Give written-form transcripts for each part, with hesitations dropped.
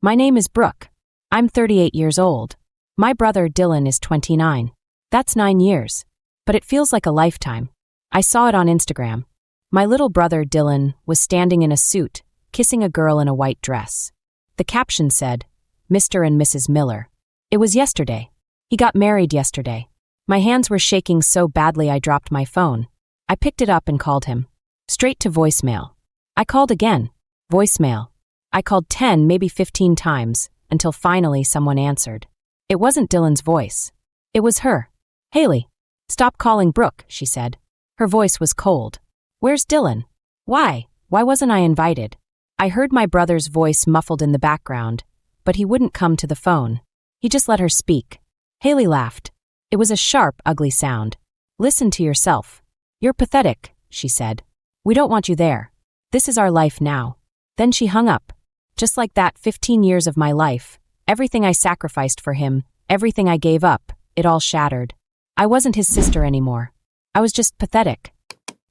My name is Brooke. I'm 38 years old. My brother Dylan is 29. That's 9 years. But it feels like a lifetime. I saw it on Instagram. My little brother Dylan was standing in a suit, kissing a girl in a white dress. The caption said, Mr. and Mrs. Miller. It was yesterday. He got married yesterday. My hands were shaking so badly I dropped my phone. I picked it up and called him. Straight to voicemail. I called again. Voicemail. I called 10, maybe 15 times, until finally someone answered. It wasn't Dylan's voice. It was her. Haley. Stop calling Brooke, she said. Her voice was cold. Where's Dylan? Why? Why wasn't I invited? I heard my brother's voice muffled in the background, but he wouldn't come to the phone. He just let her speak. Haley laughed. It was a sharp, ugly sound. Listen to yourself. You're pathetic, she said. We don't want you there. This is our life now. Then she hung up. Just like that, 15 years of my life, everything I sacrificed for him, everything I gave up, it all shattered. I wasn't his sister anymore. I was just pathetic.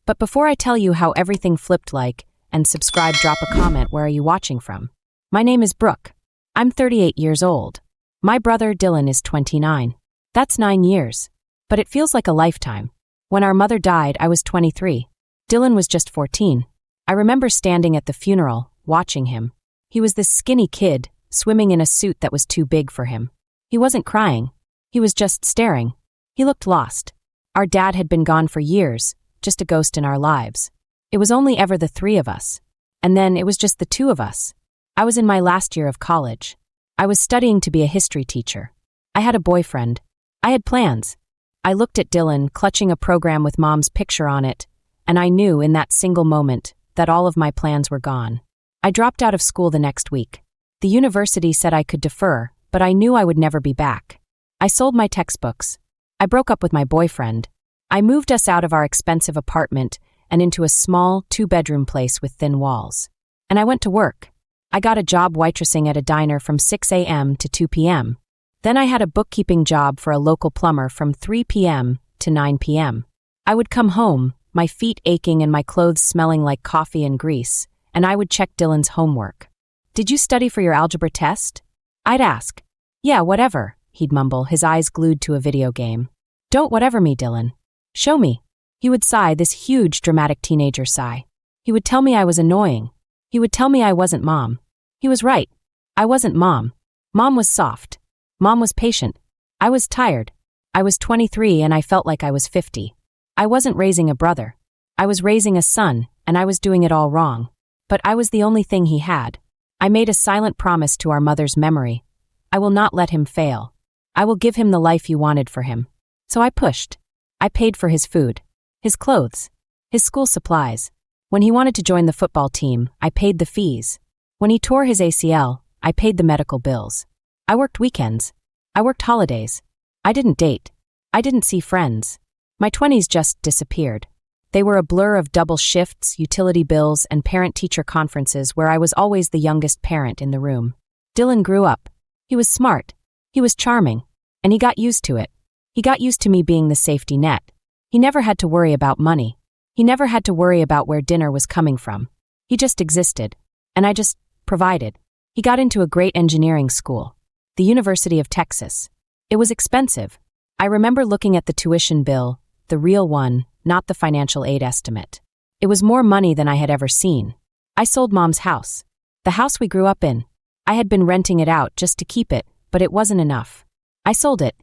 But before I tell you how everything flipped, like and subscribe, drop a comment. Where are you watching from? My name is Brooke. I'm 38 years old. My brother Dylan is 29. That's 9 years. But it feels like a lifetime. When our mother died, I was 23. Dylan was just 14. I remember standing at the funeral, watching him. He was this skinny kid, swimming in a suit that was too big for him. He wasn't crying. He was just staring. He looked lost. Our dad had been gone for years, just a ghost in our lives. It was only ever the three of us. And then it was just the two of us. I was in my last year of college. I was studying to be a history teacher. I had a boyfriend. I had plans. I looked at Dylan, clutching a program with Mom's picture on it, and I knew in that single moment that all of my plans were gone. I dropped out of school the next week. The university said I could defer, but I knew I would never be back. I sold my textbooks. I broke up with my boyfriend. I moved us out of our expensive apartment and into a small, 2-bedroom place with thin walls. And I went to work. I got a job waitressing at a diner from 6 a.m. to 2 p.m. Then I had a bookkeeping job for a local plumber from 3 p.m. to 9 p.m. I would come home, my feet aching and my clothes smelling like coffee and grease, and I would check Dylan's homework. Did you study for your algebra test? I'd ask. Yeah, whatever, he'd mumble, his eyes glued to a video game. Don't whatever me, Dylan. Show me. He would sigh, this huge, dramatic teenager sigh. He would tell me I was annoying. He would tell me I wasn't Mom. He was right. I wasn't Mom. Mom was soft. Mom was patient. I was tired. I was 23 and I felt like I was 50. I wasn't raising a brother. I was raising a son, and I was doing it all wrong. But I was the only thing he had. I made a silent promise to our mother's memory. I will not let him fail. I will give him the life you wanted for him. So I pushed. I paid for his food, his clothes, his school supplies. When he wanted to join the football team, I paid the fees. When he tore his ACL, I paid the medical bills. I worked weekends. I worked holidays. I didn't date. I didn't see friends. My 20s just disappeared. They were a blur of double shifts, utility bills, and parent-teacher conferences where I was always the youngest parent in the room. Dylan grew up. He was smart. He was charming. And he got used to it. He got used to me being the safety net. He never had to worry about money. He never had to worry about where dinner was coming from. He just existed. And I just provided. He got into a great engineering school. The University of Texas. It was expensive. I remember looking at the tuition bill, the real one, not the financial aid estimate. It was more money than I had ever seen. I sold Mom's house. The house we grew up in. I had been renting it out just to keep it, but it wasn't enough. I sold it.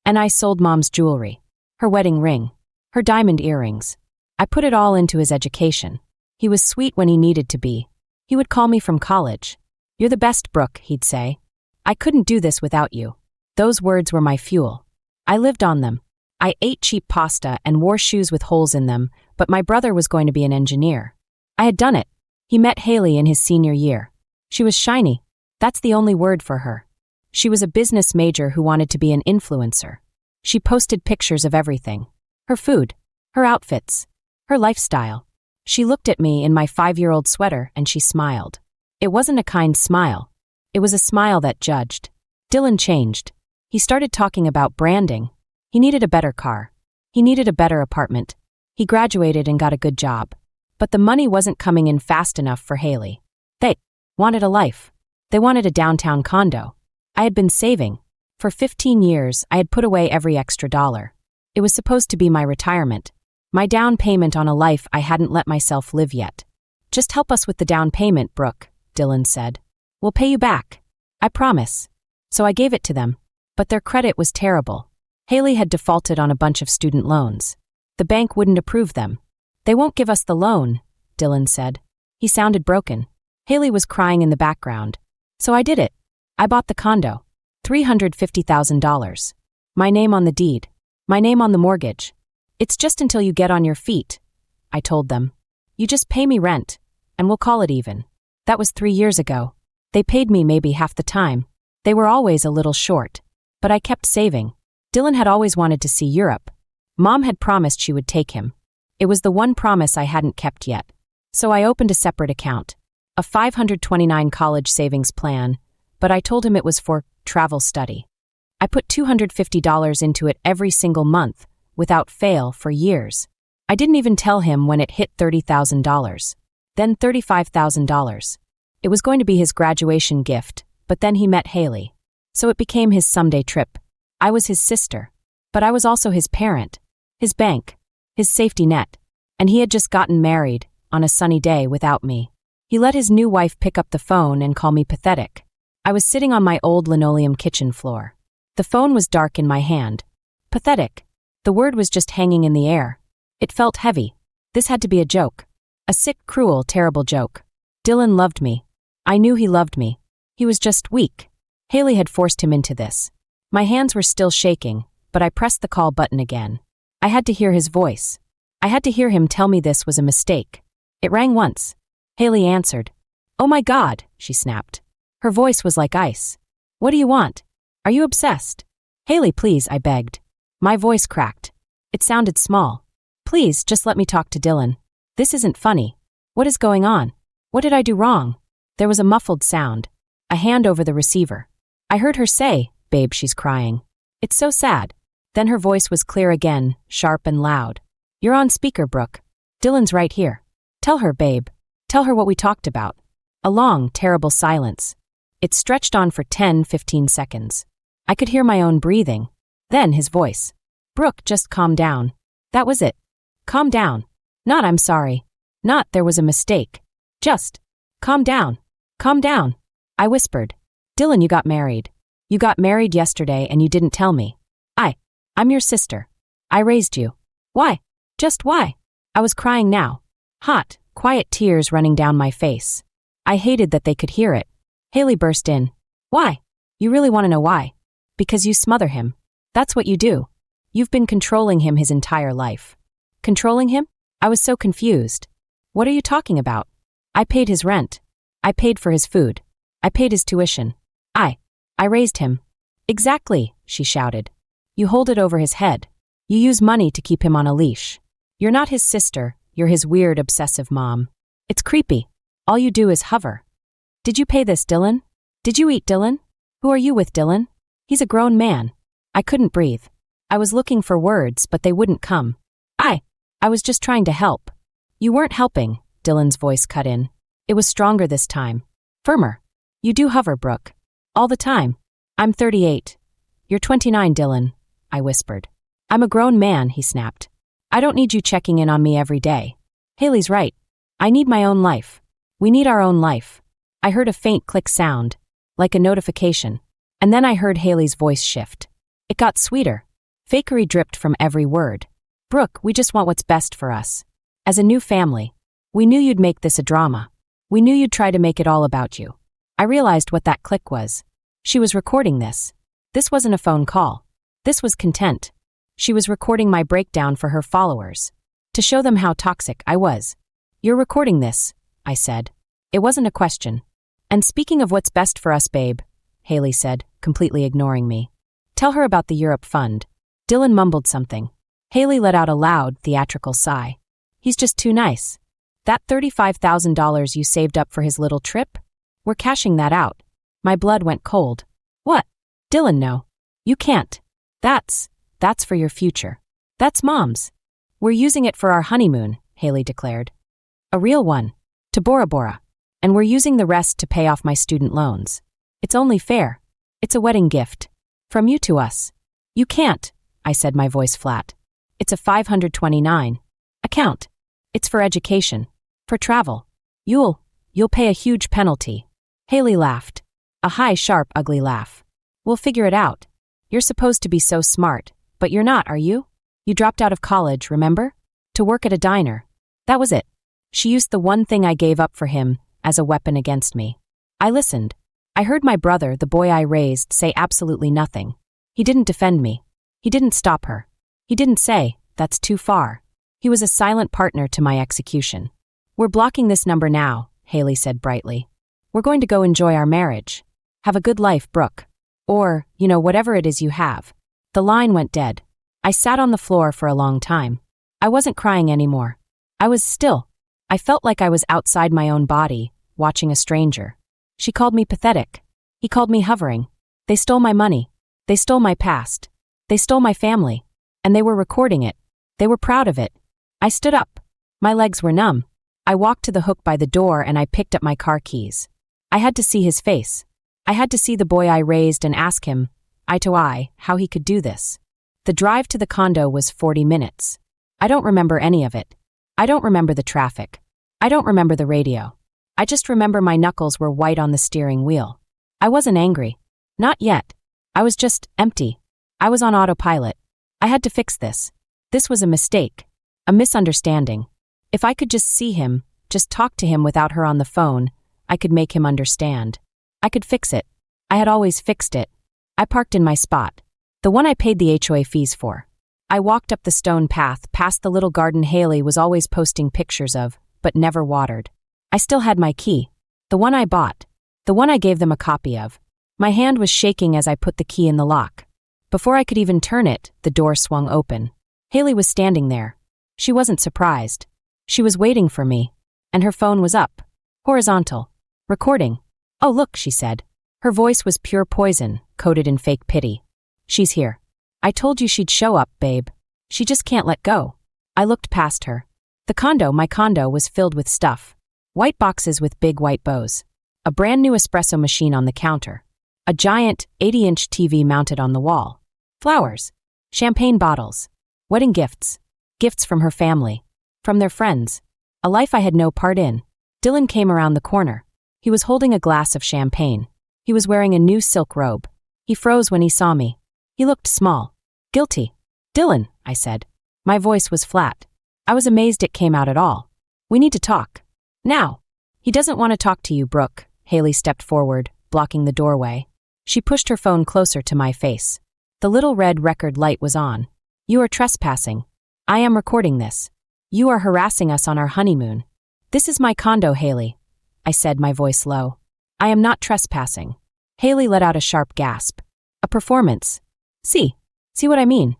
And I sold Mom's jewelry. Her wedding ring. Her diamond earrings. I put it all into his education. He was sweet when he needed to be. He would call me from college. You're the best, Brooke, he'd say. I couldn't do this without you. Those words were my fuel. I lived on them. I ate cheap pasta and wore shoes with holes in them, but my brother was going to be an engineer. I had done it. He met Haley in his senior year. She was shiny. That's the only word for her. She was a business major who wanted to be an influencer. She posted pictures of everything. Her food. Her outfits. Her lifestyle. She looked at me in my 5-year-old sweater and she smiled. It wasn't a kind smile. It was a smile that judged. Dylan changed. He started talking about branding. He needed a better car. He needed a better apartment. He graduated and got a good job. But the money wasn't coming in fast enough for Haley. They wanted a life. They wanted a downtown condo. I had been saving. For 15 years, I had put away every extra dollar. It was supposed to be my retirement. My down payment on a life I hadn't let myself live yet. Just help us with the down payment, Brooke, Dylan said. We'll pay you back. I promise. So I gave it to them. But their credit was terrible. Haley had defaulted on a bunch of student loans. The bank wouldn't approve them. They won't give us the loan, Dylan said. He sounded broken. Haley was crying in the background. So I did it. I bought the condo. $350,000. My name on the deed. My name on the mortgage. It's just until you get on your feet, I told them. You just pay me rent, and we'll call it even. That was 3 years ago. They paid me maybe half the time. They were always a little short. But I kept saving. Dylan had always wanted to see Europe. Mom had promised she would take him. It was the one promise I hadn't kept yet. So I opened a separate account. A $529 college savings plan, but I told him it was for travel study. I put $250 into it every single month, without fail, for years. I didn't even tell him when it hit $30,000. Then $35,000. It was going to be his graduation gift, but then he met Haley. So it became his someday trip. I was his sister. But I was also his parent, his bank, his safety net. And he had just gotten married, on a sunny day without me. He let his new wife pick up the phone and call me pathetic. I was sitting on my old linoleum kitchen floor. The phone was dark in my hand. Pathetic. The word was just hanging in the air. It felt heavy. This had to be a joke. A sick, cruel, terrible joke. Dylan loved me. I knew he loved me. He was just weak. Haley had forced him into this. My hands were still shaking, but I pressed the call button again. I had to hear his voice. I had to hear him tell me this was a mistake. It rang once. Haley answered. Oh my God, she snapped. Her voice was like ice. What do you want? Are you obsessed? Haley, please, I begged. My voice cracked. It sounded small. Please, just let me talk to Dylan. This isn't funny. What is going on? What did I do wrong? There was a muffled sound. A hand over the receiver. I heard her say, babe, she's crying. It's so sad. Then her voice was clear again, sharp and loud. You're on speaker, Brooke. Dylan's right here. Tell her, babe. Tell her what we talked about. A long, terrible silence. It stretched on for 10-15 seconds. I could hear my own breathing. Then his voice. Brooke, just calm down. That was it. Calm down. Not I'm sorry. Not there was a mistake. Just calm down. Calm down. I whispered. Dylan, you got married. You got married yesterday and you didn't tell me. I'm your sister. I raised you. Why? Just why? I was crying now. Hot, quiet tears running down my face. I hated that they could hear it. Haley burst in. Why? You really want to know why? Because you smother him. That's what you do. You've been controlling him his entire life. Controlling him? I was so confused. What are you talking about? I paid his rent. I paid for his food. I paid his tuition. I raised him. Exactly, she shouted. You hold it over his head. You use money to keep him on a leash. You're not his sister, you're his weird, obsessive mom. It's creepy. All you do is hover. Did you pay this, Dylan? Did you eat, Dylan? Who are you with, Dylan? He's a grown man. I couldn't breathe. I was looking for words, but they wouldn't come. I was just trying to help. You weren't helping, Dylan's voice cut in. It was stronger this time. Firmer. You do hover, Brooke. All the time. I'm 38. You're 29, Dylan, I whispered. I'm a grown man, he snapped. I don't need you checking in on me every day. Haley's right. I need my own life. We need our own life. I heard a faint click sound, like a notification, and then I heard Haley's voice shift. It got sweeter. Fakery dripped from every word. Brooke, we just want what's best for us. As a new family, we knew you'd make this a drama. We knew you'd try to make it all about you. I realized what that click was. She was recording this. This wasn't a phone call. This was content. She was recording my breakdown for her followers, to show them how toxic I was. You're recording this, I said. It wasn't a question. And speaking of what's best for us, babe, Haley said, completely ignoring me. Tell her about the Europe fund. Dylan mumbled something. Haley let out a loud, theatrical sigh. He's just too nice. That $35,000 you saved up for his little trip? We're cashing that out. My blood went cold. What? Dylan, no. You can't. That's for your future. That's Mom's. We're using it for our honeymoon, Haley declared. A real one. To Bora Bora. And we're using the rest to pay off my student loans. It's only fair. It's a wedding gift. From you to us. You can't, I said, my voice flat. It's a 529 account. It's for education. For travel. You'll pay a huge penalty. Haley laughed. A high, sharp, ugly laugh. We'll figure it out. You're supposed to be so smart, but you're not, are you? You dropped out of college, remember? To work at a diner. That was it. She used the one thing I gave up for him as a weapon against me. I listened. I heard my brother, the boy I raised, say absolutely nothing. He didn't defend me. He didn't stop her. He didn't say, that's too far. He was a silent partner to my execution. We're blocking this number now, Haley said brightly. We're going to go enjoy our marriage. Have a good life, Brooke. Or, whatever it is you have. The line went dead. I sat on the floor for a long time. I wasn't crying anymore. I was still. I felt like I was outside my own body, watching a stranger. She called me pathetic. He called me hovering. They stole my money. They stole my past. They stole my family. And they were recording it. They were proud of it. I stood up. My legs were numb. I walked to the hook by the door and I picked up my car keys. I had to see his face. I had to see the boy I raised and ask him, eye to eye, how he could do this. The drive to the condo was 40 minutes. I don't remember any of it. I don't remember the traffic. I don't remember the radio. I just remember my knuckles were white on the steering wheel. I wasn't angry. Not yet. I was just empty. I was on autopilot. I had to fix this. This was a mistake. A misunderstanding. If I could just see him, just talk to him without her on the phone, I could make him understand. I could fix it. I had always fixed it. I parked in my spot. The one I paid the HOA fees for. I walked up the stone path past the little garden Haley was always posting pictures of, but never watered. I still had my key. The one I bought. The one I gave them a copy of. My hand was shaking as I put the key in the lock. Before I could even turn it, the door swung open. Haley was standing there. She wasn't surprised. She was waiting for me. And her phone was up. Horizontal. Recording. Oh, look, she said. Her voice was pure poison, coated in fake pity. She's here. I told you she'd show up, babe. She just can't let go. I looked past her. My condo was filled with stuff. White boxes with big white bows. A brand new espresso machine on the counter. A giant 80-inch TV mounted on the wall. Flowers. Champagne bottles. Wedding gifts. Gifts from her family. From their friends. A life I had no part in. Dylan came around the corner. He was holding a glass of champagne. He was wearing a new silk robe. He froze when he saw me. He looked small. Guilty. Dylan, I said. My voice was flat. I was amazed it came out at all. We need to talk. Now. He doesn't want to talk to you, Brooke. Haley stepped forward, blocking the doorway. She pushed her phone closer to my face. The little red record light was on. You are trespassing. I am recording this. You are harassing us on our honeymoon. This is my condo, Haley. I said, my voice low. I am not trespassing. Haley let out a sharp gasp. A performance. See what I mean?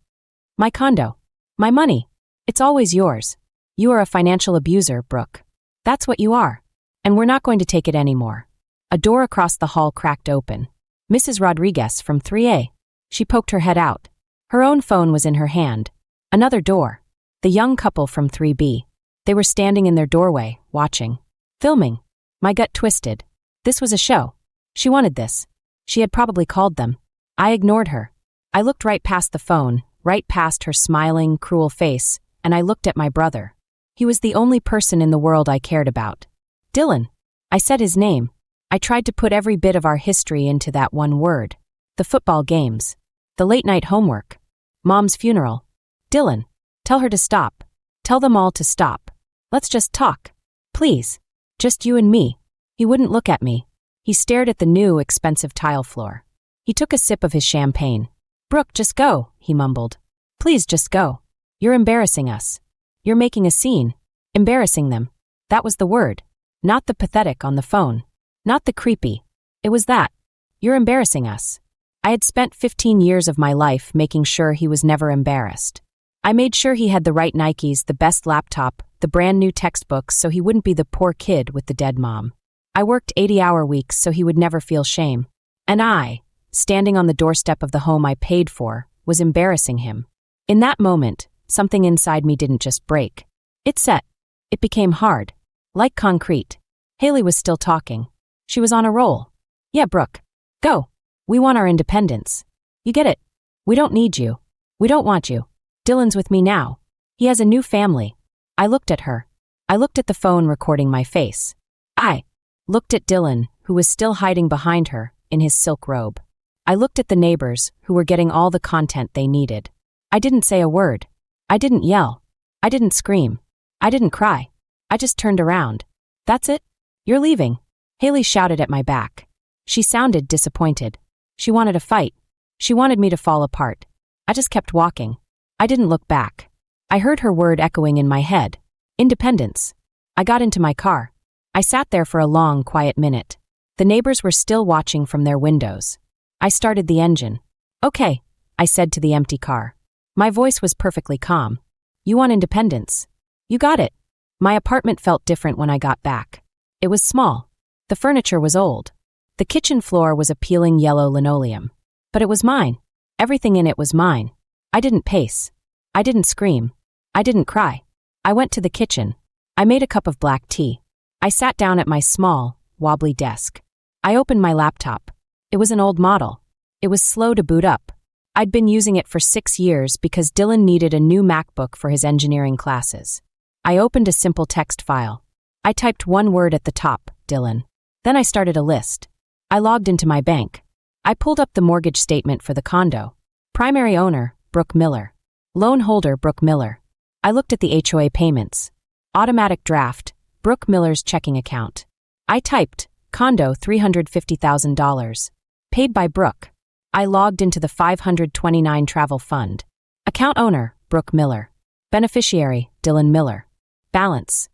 My condo. My money. It's always yours. You are a financial abuser, Brooke. That's what you are. And we're not going to take it anymore. A door across the hall cracked open. Mrs. Rodriguez from 3A. She poked her head out. Her own phone was in her hand. Another door. The young couple from 3B. They were standing in their doorway, watching. Filming. My gut twisted. This was a show. She wanted this. She had probably called them. I ignored her. I looked right past the phone, right past her smiling, cruel face, and I looked at my brother. He was the only person in the world I cared about. Dylan. I said his name. I tried to put every bit of our history into that one word. The football games. The late-night homework. Mom's funeral. Dylan. Tell her to stop. Tell them all to stop. Let's just talk. Please. Just you and me. He wouldn't look at me. He stared at the new, expensive tile floor. He took a sip of his champagne. Brooke, just go, he mumbled. Please just go. You're embarrassing us. You're making a scene. Embarrassing them. That was the word. Not the pathetic on the phone. Not the creepy. It was that. You're embarrassing us. I had spent 15 years of my life making sure he was never embarrassed. I made sure he had the right Nikes, the best laptop, the brand new textbooks so he wouldn't be the poor kid with the dead mom. I worked 80-hour weeks so he would never feel shame. And I, standing on the doorstep of the home I paid for, was embarrassing him. In that moment, something inside me didn't just break. It set. It became hard. Like concrete. Haley was still talking. She was on a roll. Yeah, Brooke. Go. We want our independence. You get it? We don't need you. We don't want you. Dylan's with me now. He has a new family. I looked at her. I looked at the phone recording my face. I looked at Dylan, who was still hiding behind her, in his silk robe. I looked at the neighbors, who were getting all the content they needed. I didn't say a word. I didn't yell. I didn't scream. I didn't cry. I just turned around. That's it? You're leaving. Haley shouted at my back. She sounded disappointed. She wanted a fight. She wanted me to fall apart. I just kept walking. I didn't look back. I heard her word echoing in my head. Independence. I got into my car. I sat there for a long, quiet minute. The neighbors were still watching from their windows. I started the engine. Okay, I said to the empty car. My voice was perfectly calm. You want independence? You got it. My apartment felt different when I got back. It was small. The furniture was old. The kitchen floor was a peeling yellow linoleum. But it was mine. Everything in it was mine. I didn't pace. I didn't scream. I didn't cry. I went to the kitchen. I made a cup of black tea. I sat down at my small, wobbly desk. I opened my laptop. It was an old model. It was slow to boot up. I'd been using it for 6 years because Dylan needed a new MacBook for his engineering classes. I opened a simple text file. I typed one word at the top, Dylan. Then I started a list. I logged into my bank. I pulled up the mortgage statement for the condo. Primary owner, Brooke Miller. Loan holder, Brooke Miller. I looked at the HOA payments. Automatic draft, Brooke Miller's checking account. I typed, condo $350,000. Paid by Brooke. I logged into the 529 travel fund. Account owner, Brooke Miller. Beneficiary, Dylan Miller. Balance,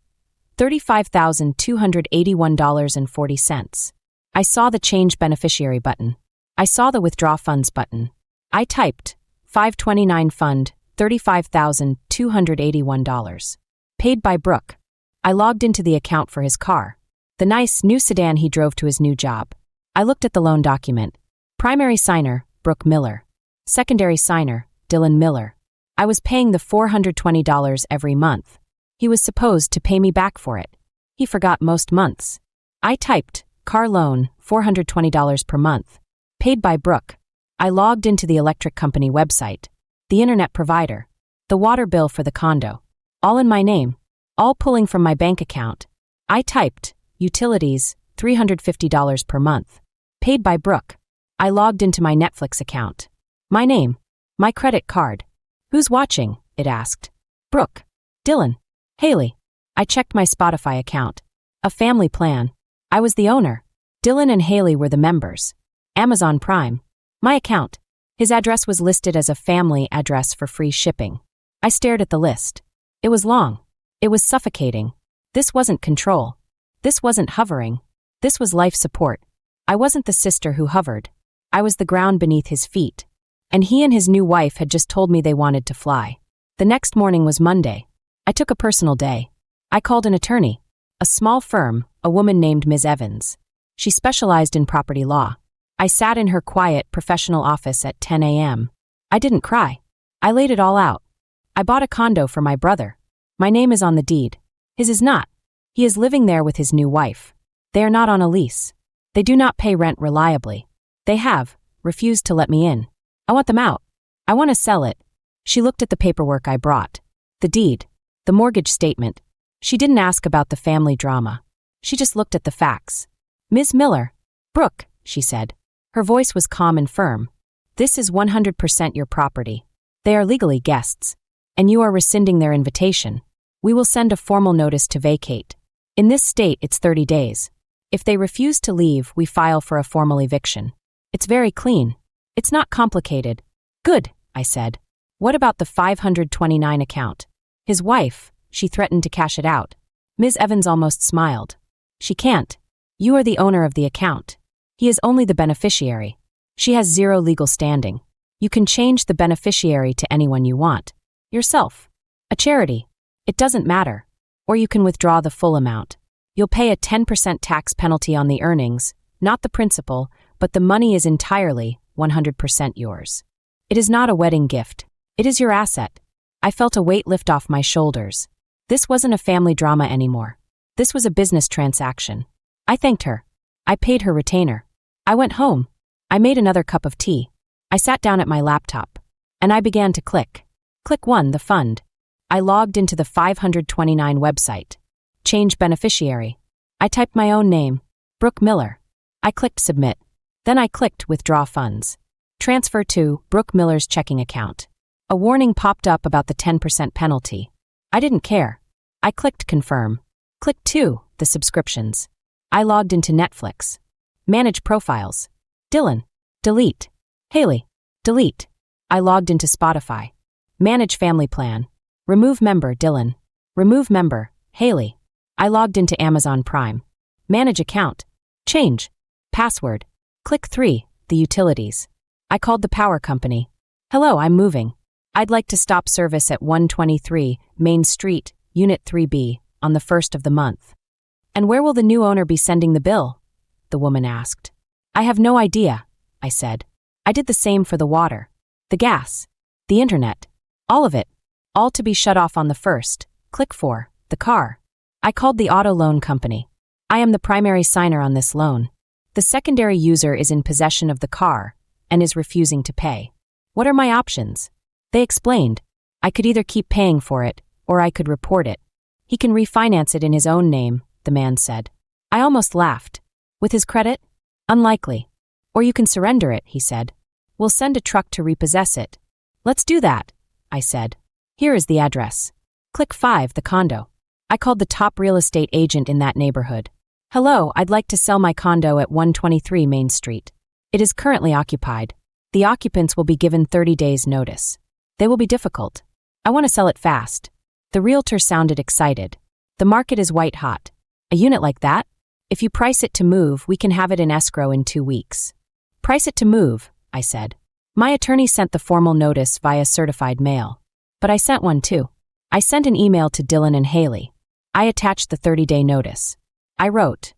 $35,281.40. I saw the change beneficiary button. I saw the withdraw funds button. I typed, 529 fund, $35,281. Paid by Brooke. I logged into the account for his car. The nice, new sedan he drove to his new job. I looked at the loan document. Primary signer, Brooke Miller. Secondary signer, Dylan Miller. I was paying the $420 every month. He was supposed to pay me back for it. He forgot most months. I typed, car loan, $420 per month. Paid by Brooke. I logged into the electric company website. The internet provider. The water bill for the condo. All in my name. All pulling from my bank account. I typed, utilities, $350 per month. Paid by Brooke. I logged into my Netflix account. My name. My credit card. Who's watching? It asked. Brooke. Dylan. Haley. I checked my Spotify account. A family plan. I was the owner. Dylan and Haley were the members. Amazon Prime. My account. His address was listed as a family address for free shipping. I stared at the list. It was long. It was suffocating. This wasn't control. This wasn't hovering. This was life support. I wasn't the sister who hovered. I was the ground beneath his feet. And he and his new wife had just told me they wanted to fly. The next morning was Monday. I took a personal day. I called an attorney. A small firm, a woman named Ms. Evans. She specialized in property law. I sat in her quiet, professional office at 10 a.m. I didn't cry. I laid it all out. I bought a condo for my brother. My name is on the deed. His is not. He is living there with his new wife. They are not on a lease. They do not pay rent reliably. They have refused to let me in. I want them out. I want to sell it. She looked at the paperwork I brought. The deed. The mortgage statement. She didn't ask about the family drama. She just looked at the facts. Ms. Miller. Brooke, she said. Her voice was calm and firm. This is 100% your property. They are legally guests. And you are rescinding their invitation. We will send a formal notice to vacate. In this state, it's 30 days. If they refuse to leave, we file for a formal eviction. It's very clean. It's not complicated. Good, I said. What about the 529 account? His wife, she threatened to cash it out. Ms. Evans almost smiled. She can't. You are the owner of the account. He is only the beneficiary. She has zero legal standing. You can change the beneficiary to anyone you want. Yourself. A charity. It doesn't matter. Or you can withdraw the full amount. You'll pay a 10% tax penalty on the earnings, not the principal, but the money is entirely 100% yours. It is not a wedding gift. It is your asset. I felt a weight lift off my shoulders. This wasn't a family drama anymore. This was a business transaction. I thanked her. I paid her retainer. I went home. I made another cup of tea. I sat down at my laptop. And I began to click. Click 1, the fund. I logged into the 529 website. Change beneficiary. I typed my own name, Brooke Miller. I clicked submit. Then I clicked withdraw funds. Transfer to Brooke Miller's checking account. A warning popped up about the 10% penalty. I didn't care. I clicked confirm. Click 2, the subscriptions. I logged into Netflix. Manage profiles. Dylan. Delete. Haley. Delete. I logged into Spotify. Manage family plan. Remove member Dylan. Remove member Haley. I logged into Amazon Prime. Manage account. Change. Password. Click 3, the utilities. I called the power company. Hello, I'm moving. I'd like to stop service at 123 Main Street, Unit 3B, on the 1st of the month. And where will the new owner be sending the bill? The woman asked. I have no idea, I said. I did the same for the water, the gas, the internet, all of it, all to be shut off on the 1st. Click 4, the car. I called the auto loan company. I am the primary signer on this loan. The secondary user is in possession of the car and is refusing to pay. What are my options? They explained. I could either keep paying for it or I could report it. He can refinance it in his own name, the man said. I almost laughed. With his credit? Unlikely. Or you can surrender it, he said. We'll send a truck to repossess it. Let's do that, I said. Here is the address. Click 5, the condo. I called the top real estate agent in that neighborhood. Hello, I'd like to sell my condo at 123 Main Street. It is currently occupied. The occupants will be given 30 days' notice. They will be difficult. I want to sell it fast. The realtor sounded excited. The market is white hot. A unit like that? If you price it to move, we can have it in escrow in 2 weeks. Price it to move, I said. My attorney sent the formal notice via certified mail. But I sent one too. I sent an email to Dylan and Haley. I attached the 30-day notice. I wrote,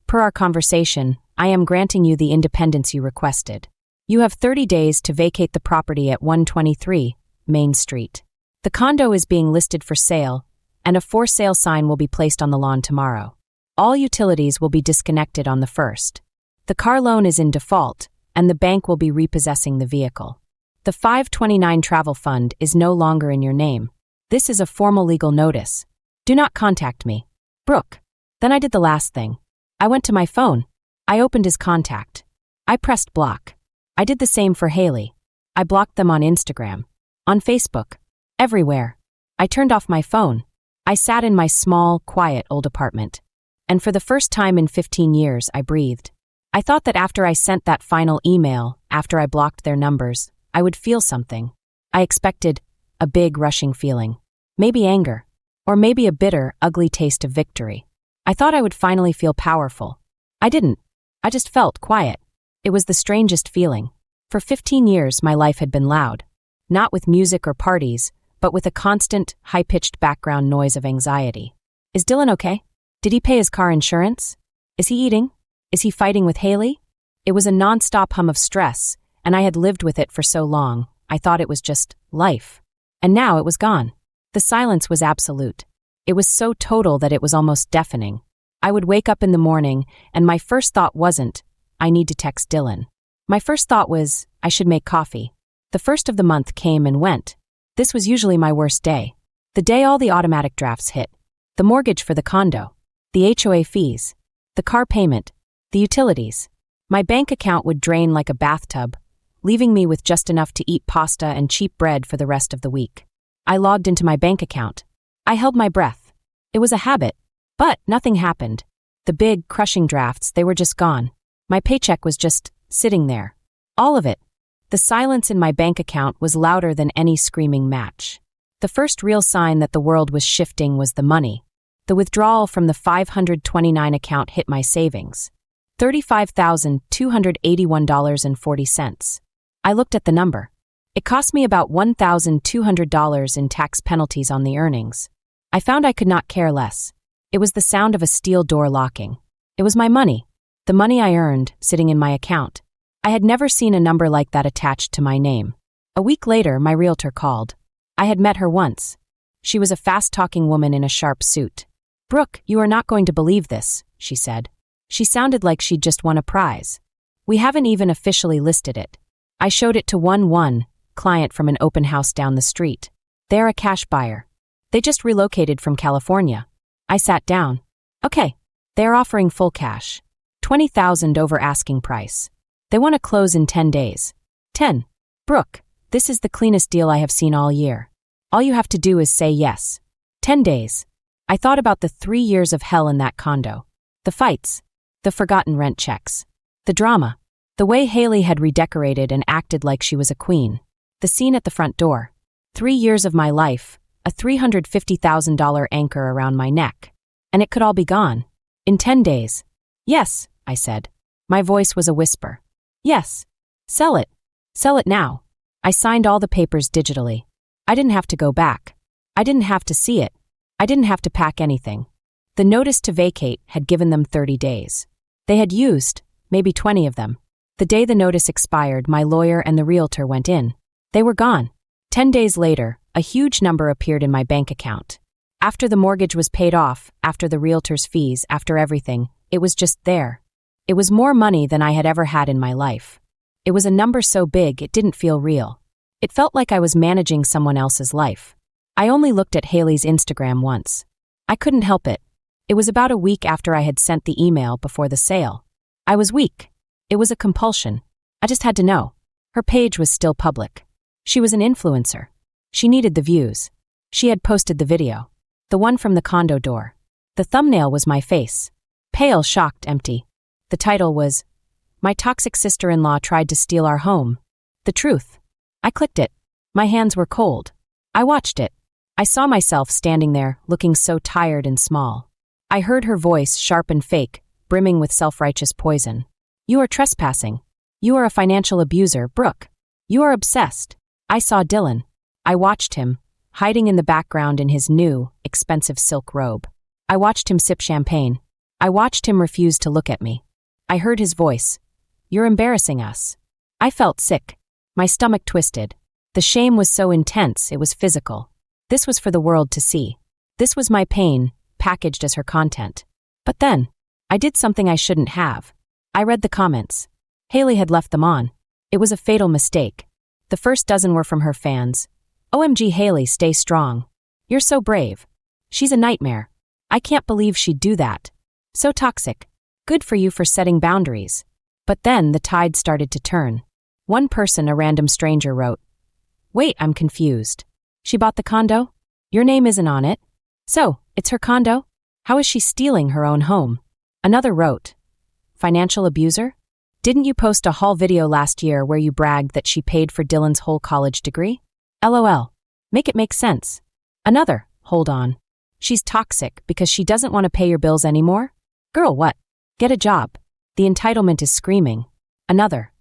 per our conversation, I am granting you the independence you requested. You have 30 days to vacate the property at 123 Main Street. The condo is being listed for sale, and a for sale sign will be placed on the lawn tomorrow. All utilities will be disconnected on the 1st. The car loan is in default, and the bank will be repossessing the vehicle. The 529 travel fund is no longer in your name. This is a formal legal notice. Do not contact me. Brooke. Then I did the last thing. I went to my phone. I opened his contact. I pressed block. I did the same for Haley. I blocked them on Instagram, on Facebook, everywhere. I turned off my phone. I sat in my small, quiet old apartment. And for the first time in 15 years, I breathed. I thought that after I sent that final email, after I blocked their numbers, I would feel something. I expected a big, rushing feeling. Maybe anger. Or maybe a bitter, ugly taste of victory. I thought I would finally feel powerful. I didn't. I just felt quiet. It was the strangest feeling. For 15 years, my life had been loud. Not with music or parties, but with a constant, high-pitched background noise of anxiety. Is Dylan okay? Did he pay his car insurance? Is he eating? Is he fighting with Haley? It was a non-stop hum of stress, and I had lived with it for so long, I thought it was just life. And now it was gone. The silence was absolute. It was so total that it was almost deafening. I would wake up in the morning, and my first thought wasn't, I need to text Dylan. My first thought was, I should make coffee. The 1st of the month came and went. This was usually my worst day. The day all the automatic drafts hit. The mortgage for the condo. The HOA fees. The car payment. The utilities. My bank account would drain like a bathtub, leaving me with just enough to eat pasta and cheap bread for the rest of the week. I logged into my bank account. I held my breath. It was a habit. But nothing happened. The big, crushing drafts, they were just gone. My paycheck was just sitting there. All of it. The silence in my bank account was louder than any screaming match. The first real sign that the world was shifting was the money. The withdrawal from the 529 account hit my savings. $35,281.40. I looked at the number. It cost me about $1,200 in tax penalties on the earnings. I found I could not care less. It was the sound of a steel door locking. It was my money. The money I earned, sitting in my account. I had never seen a number like that attached to my name. A week later, my realtor called. I had met her once. She was a fast-talking woman in a sharp suit. Brooke, you are not going to believe this, she said. She sounded like she'd just won a prize. We haven't even officially listed it. I showed it to one client from an open house down the street. They're a cash buyer. They just relocated from California. I sat down. Okay. They're offering full cash. $20,000 over asking price. They want to close in 10 days. 10. Brooke, this is the cleanest deal I have seen all year. All you have to do is say yes. 10 days. I thought about the 3 years of hell in that condo. The fights. The forgotten rent checks. The drama. The way Haley had redecorated and acted like she was a queen. The scene at the front door. 3 years of my life, a $350,000 anchor around my neck. And it could all be gone. In 10 days. Yes, I said. My voice was a whisper. Yes. Sell it. Sell it now. I signed all the papers digitally. I didn't have to go back. I didn't have to see it. I didn't have to pack anything. The notice to vacate had given them 30 days. They had used, maybe 20 of them. The day the notice expired, my lawyer and the realtor went in. They were gone. 10 days later, a huge number appeared in my bank account. After the mortgage was paid off, after the realtor's fees, after everything, it was just there. It was more money than I had ever had in my life. It was a number so big it didn't feel real. It felt like I was managing someone else's life. I only looked at Haley's Instagram once. I couldn't help it. It was about a week after I had sent the email before the sale. I was weak. It was a compulsion. I just had to know. Her page was still public. She was an influencer. She needed the views. She had posted the video. The one from the condo door. The thumbnail was my face. Pale, shocked, empty. The title was, "My toxic sister-in-law tried to steal our home. The truth." I clicked it. My hands were cold. I watched it. I saw myself standing there, looking so tired and small. I heard her voice, sharp and fake, brimming with self-righteous poison. "You are trespassing. You are a financial abuser, Brooke. You are obsessed." I saw Dylan. I watched him, hiding in the background in his new, expensive silk robe. I watched him sip champagne. I watched him refuse to look at me. I heard his voice. "You're embarrassing us." I felt sick. My stomach twisted. The shame was so intense, it was physical. This was for the world to see. This was my pain, packaged as her content. But then, I did something I shouldn't have. I read the comments. Haley had left them on. It was a fatal mistake. The first dozen were from her fans. "OMG Haley, stay strong. You're so brave. She's a nightmare. I can't believe she'd do that. So toxic. Good for you for setting boundaries." But then the tide started to turn. One person, a random stranger, wrote, "Wait, I'm confused. She bought the condo? Your name isn't on it. So, it's her condo? How is she stealing her own home?" Another wrote, "Financial abuser? Didn't you post a haul video last year where you bragged that she paid for Dylan's whole college degree? LOL. Make it make sense." Another, "Hold on. She's toxic because she doesn't want to pay your bills anymore? Girl, what? Get a job. The entitlement is screaming." Another,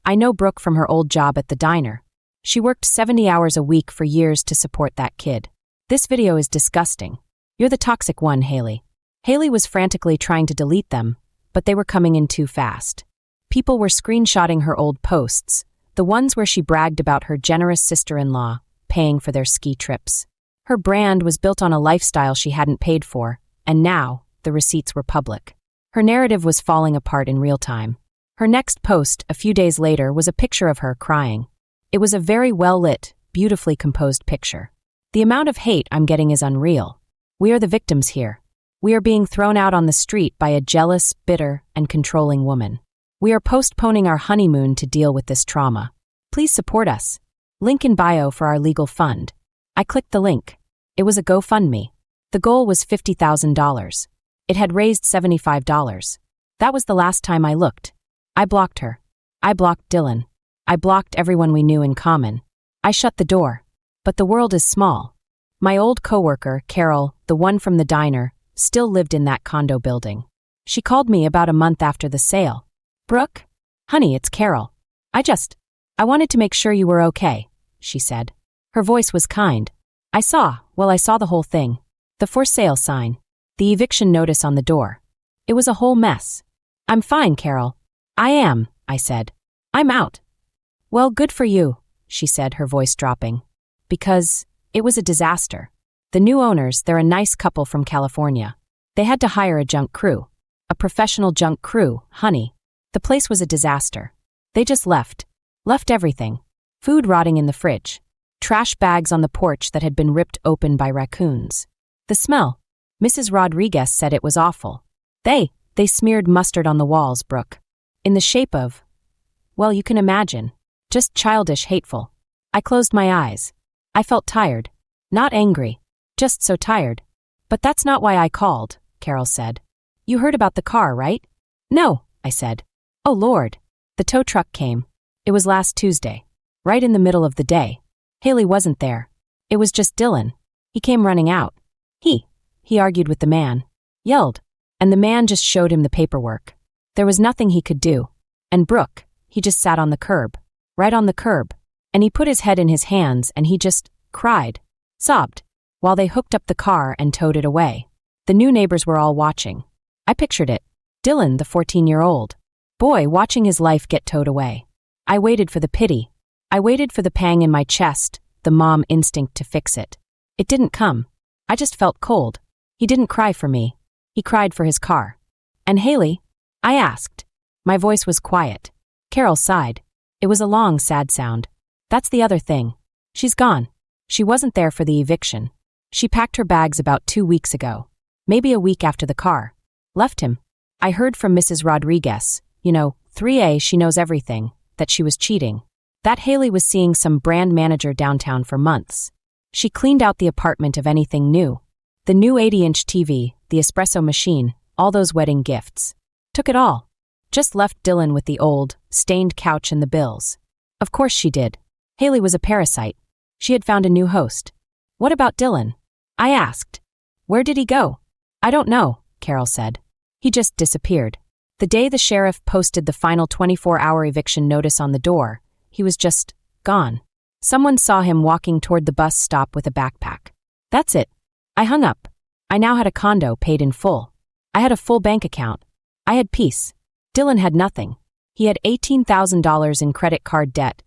"I know Brooke from her old job at the diner. She worked 70 hours a week for years to support that kid. This video is disgusting. You're the toxic one, Haley." Haley was frantically trying to delete them, but they were coming in too fast. People were screenshotting her old posts, the ones where she bragged about her generous sister-in-law paying for their ski trips. Her brand was built on a lifestyle she hadn't paid for, and now the receipts were public. Her narrative was falling apart in real time. Her next post, a few days later, was a picture of her crying. It was a very well-lit, beautifully composed picture. The amount of hate I'm getting is unreal. We are the victims here. We are being thrown out on the street by a jealous, bitter, and controlling woman. We are postponing our honeymoon to deal with this trauma. Please support us. Link in bio for our legal fund. I clicked the link. It was a GoFundMe. The goal was $50,000. It had raised $75. That was the last time I looked. I blocked her. I blocked Dylan. I blocked everyone we knew in common. I shut the door. But the world is small. My old coworker, Carol, the one from the diner, still lived in that condo building. She called me about a month after the sale. "Brooke? Honey, it's Carol. I wanted to make sure you were okay," she said. Her voice was kind. I saw the whole thing. The for sale sign. The eviction notice on the door. It was a whole mess. "I'm fine, Carol." "I am," I said. "I'm out." "Well, good for you," she said, her voice dropping. Because it was a disaster. The new owners, they're a nice couple from California. They had to hire a junk crew. A professional junk crew, honey. The place was a disaster. They just left. Left everything. Food rotting in the fridge. Trash bags on the porch that had been ripped open by raccoons. The smell. Mrs. Rodriguez said it was awful. They smeared mustard on the walls, Brooke. In the shape of, well, you can imagine. Just childish, hateful. I closed my eyes. I felt tired. Not angry. Just so tired. But that's not why I called, Carol said. You heard about the car, right? No, I said. Oh, Lord. The tow truck came. It was last Tuesday. Right in the middle of the day. Haley wasn't there. It was just Dylan. He came running out. He argued with the man. Yelled. And the man just showed him the paperwork. There was nothing he could do. And Brooke, he just sat on the curb. Right on the curb. And he put his head in his hands and he just cried. Sobbed. While they hooked up the car and towed it away. The new neighbors were all watching. I pictured it. Dylan, the 14-year-old boy, watching his life get towed away. I waited for the pity. I waited for the pang in my chest, the mom instinct to fix it. It didn't come. I just felt cold. He didn't cry for me. He cried for his car. And Haley? I asked. My voice was quiet. Carol sighed. It was a long, sad sound. That's the other thing. She's gone. She wasn't there for the eviction. She packed her bags about 2 weeks ago. Maybe a week after the car. Left him. I heard from Mrs. Rodriguez, 3A, she knows everything, that she was cheating. That Haley was seeing some brand manager downtown for months. She cleaned out the apartment of anything new. The new 80-inch TV, the espresso machine, all those wedding gifts. Took it all. Just left Dylan with the old, stained couch and the bills. Of course she did. Haley was a parasite. She had found a new host. What about Dylan? I asked. Where did he go? I don't know, Carol said. He just disappeared. The day the sheriff posted the final 24-hour eviction notice on the door, he was just gone. Someone saw him walking toward the bus stop with a backpack. That's it. I hung up. I now had a condo paid in full. I had a full bank account. I had peace. Dylan had nothing. He had $18,000 in credit card debt.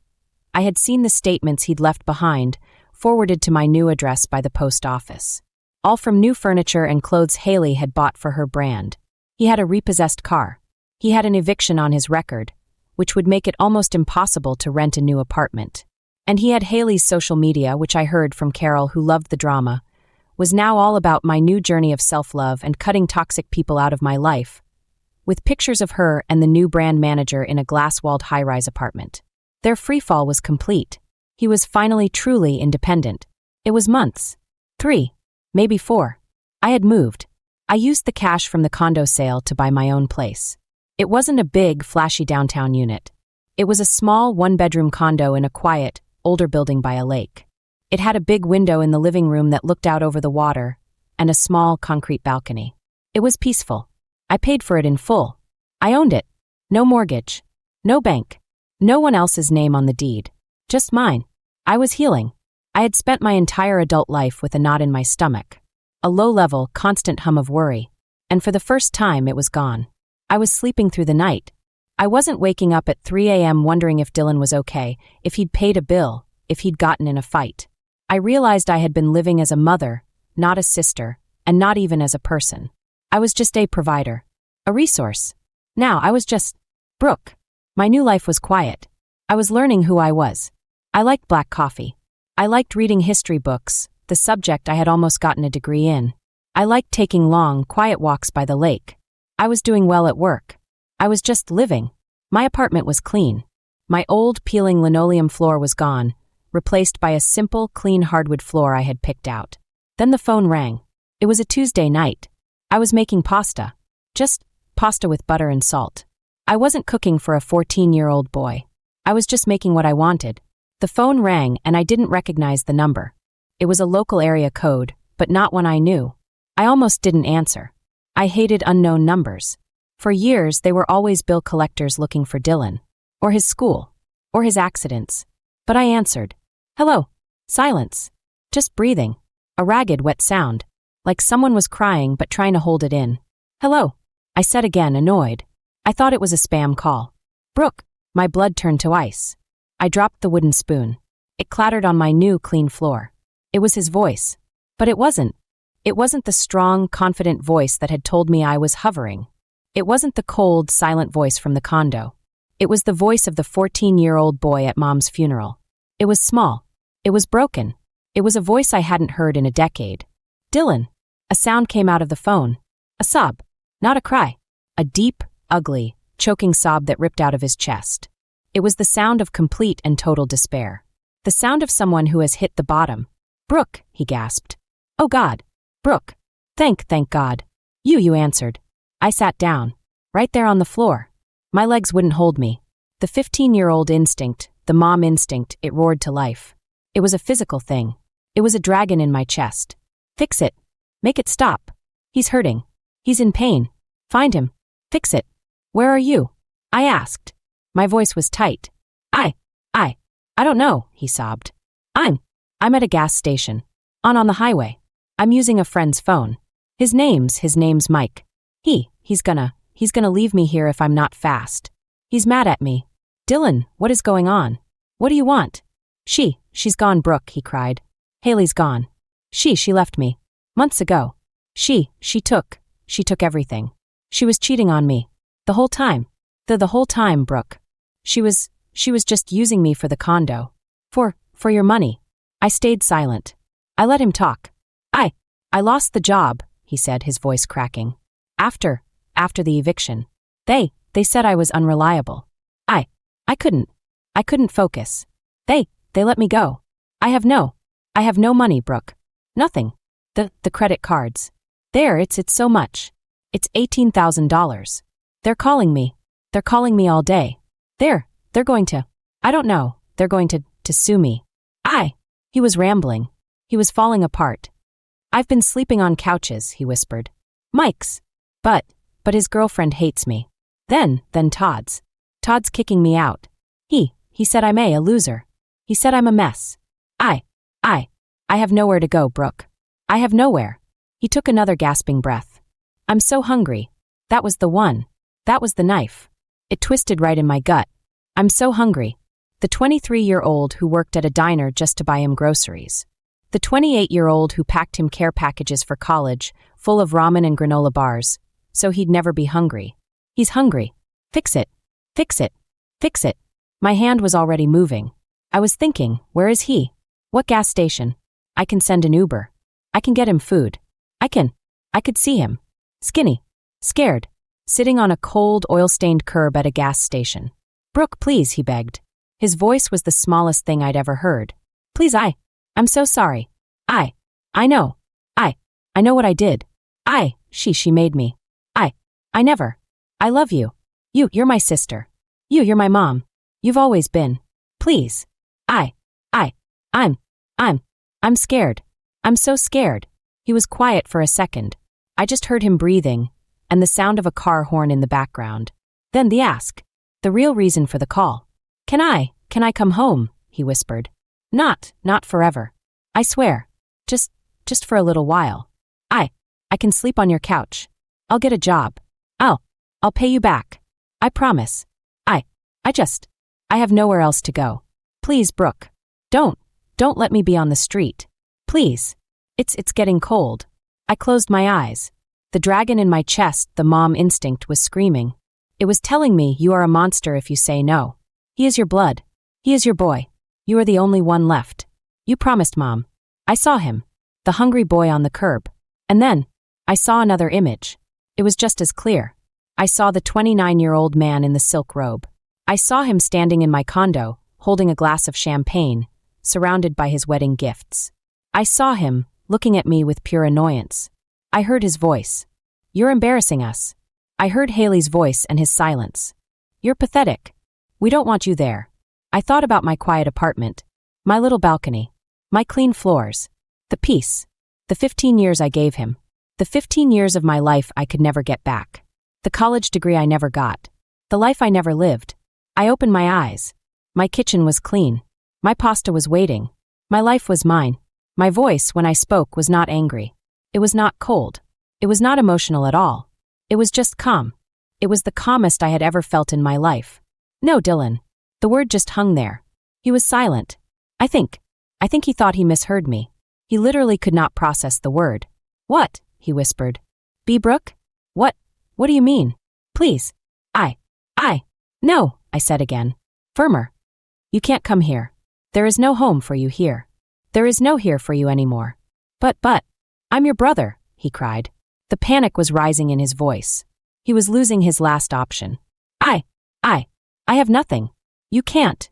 I had seen the statements he'd left behind, forwarded to my new address by the post office. All from new furniture and clothes Haley had bought for her brand. He had a repossessed car. He had an eviction on his record, which would make it almost impossible to rent a new apartment. And he had Haley's social media, which I heard from Carol, who loved the drama, was now all about my new journey of self-love and cutting toxic people out of my life, with pictures of her and the new brand manager in a glass-walled high-rise apartment. Their freefall was complete. He was finally truly independent. It was months. 3, maybe 4. I had moved. I used the cash from the condo sale to buy my own place. It wasn't a big, flashy downtown unit. It was a small, one-bedroom condo in a quiet, older building by a lake. It had a big window in the living room that looked out over the water, and a small, concrete balcony. It was peaceful. I paid for it in full. I owned it. No mortgage. No bank. No one else's name on the deed. Just mine. I was healing. I had spent my entire adult life with a knot in my stomach. A low-level, constant hum of worry. And for the first time, it was gone. I was sleeping through the night. I wasn't waking up at 3 a.m. wondering if Dylan was okay, if he'd paid a bill, if he'd gotten in a fight. I realized I had been living as a mother, not a sister, and not even as a person. I was just a provider. A resource. Now I was just Brooke. My new life was quiet. I was learning who I was. I liked black coffee. I liked reading history books, the subject I had almost gotten a degree in. I liked taking long, quiet walks by the lake. I was doing well at work. I was just living. My apartment was clean. My old, peeling linoleum floor was gone, replaced by a simple, clean hardwood floor I had picked out. Then the phone rang. It was a Tuesday night. I was making pasta. Just pasta with butter and salt. I wasn't cooking for a 14-year-old boy. I was just making what I wanted. The phone rang and I didn't recognize the number. It was a local area code, but not one I knew. I almost didn't answer. I hated unknown numbers. For years, they were always bill collectors looking for Dylan, or his school, or his accidents. But I answered. Hello. Silence. Just breathing. A ragged, wet sound. Like someone was crying but trying to hold it in. Hello. I said again, annoyed. I thought it was a spam call. Brooke. My blood turned to ice. I dropped the wooden spoon. It clattered on my new, clean floor. It was his voice. But it wasn't. It wasn't the strong, confident voice that had told me I was hovering. It wasn't the cold, silent voice from the condo. It was the voice of the 14-year-old boy at Mom's funeral. It was small. It was broken. It was a voice I hadn't heard in a decade. "Dylan." A sound came out of the phone. A sob. Not a cry. A deep, ugly, choking sob that ripped out of his chest. It was the sound of complete and total despair. The sound of someone who has hit the bottom. "Brooke," he gasped. "Oh God. Brooke. Thank God. You answered." I sat down. Right there on the floor. My legs wouldn't hold me. The 15-year-old instinct, the mom instinct, it roared to life. It was a physical thing. It was a dragon in my chest. "Fix it. Make it stop. He's hurting. He's in pain. Find him. Fix it. Where are you?" I asked. My voice was tight. I don't know," he sobbed. I'm at a gas station. On the highway. I'm using a friend's phone. His name's Mike. He's gonna leave me here if I'm not fast. He's mad at me. Dylan, what is going on? What do you want?" She's gone, Brooke," he cried. "Haley's gone. She left me. Months ago. She took everything. She was cheating on me. The whole time. The whole time, Brooke. She was just using me for the condo. For your money." I stayed silent. I let him talk. I lost the job," he said, his voice cracking. After the eviction. They said I was unreliable. I couldn't focus. They let me go. I have no money, Brooke. Nothing. The credit cards. There, it's so much. It's $18,000. They're calling me all day. They're going to, I don't know, they're going to sue me. He was rambling. He was falling apart. "I've been sleeping on couches," he whispered. "Mike's. But his girlfriend hates me. Then Todd's. Todd's kicking me out. He said I'm a loser. He said I'm a mess. I have nowhere to go, Brooke. I have nowhere." He took another gasping breath. "I'm so hungry. That was the one. That was the knife. It twisted right in my gut. I'm so hungry." The 23-year-old who worked at a diner just to buy him groceries. The 28-year-old who packed him care packages for college, full of ramen and granola bars, so he'd never be hungry. He's hungry. Fix it. Fix it. Fix it. My hand was already moving. I was thinking, where is he? What gas station? I can send an Uber. I can get him food. I could see him. Skinny. Scared. Sitting on a cold, oil-stained curb at a gas station. "Brooke, please," he begged. His voice was the smallest thing I'd ever heard. "Please, I'm so sorry. I know. I know what I did. She made me. I never. I love you. You're my sister. You're my mom. You've always been. Please. I'm scared. I'm so scared." He was quiet for a second. I just heard him breathing, and the sound of a car horn in the background. Then the ask. The real reason for the call. Can I come home?" he whispered. Not forever. I swear. Just for a little while. I can sleep on your couch. I'll get a job. I'll pay you back. I promise. I have nowhere else to go. Please, Brooke. Don't let me be on the street. Please. It's getting cold. I closed my eyes. The dragon in my chest, the mom instinct, was screaming. It was telling me, you are a monster if you say no. He is your blood. He is your boy. You are the only one left. You promised, Mom. I saw him. The hungry boy on the curb. And then, I saw another image. It was just as clear. I saw the 29-year-old man in the silk robe. I saw him standing in my condo, holding a glass of champagne, surrounded by his wedding gifts. I saw him, looking at me with pure annoyance. I heard his voice. You're embarrassing us. I heard Haley's voice and his silence. You're pathetic. We don't want you there. I thought about my quiet apartment, my little balcony, my clean floors, the peace, the 15 years I gave him, the 15 years of my life I could never get back, the college degree I never got, the life I never lived. I opened my eyes. My kitchen was clean. My pasta was waiting. My life was mine. My voice, when I spoke, was not angry. It was not cold. It was not emotional at all. It was just calm. It was the calmest I had ever felt in my life. No, Dylan. The word just hung there. He was silent. I think he thought he misheard me. He literally could not process the word. What? He whispered. B. Brooke? What do you mean? Please. No, I said again. Firmer. You can't come here. There is no home for you here. There is no here for you anymore. But, I'm your brother, he cried. The panic was rising in his voice. He was losing his last option. I have nothing. You can't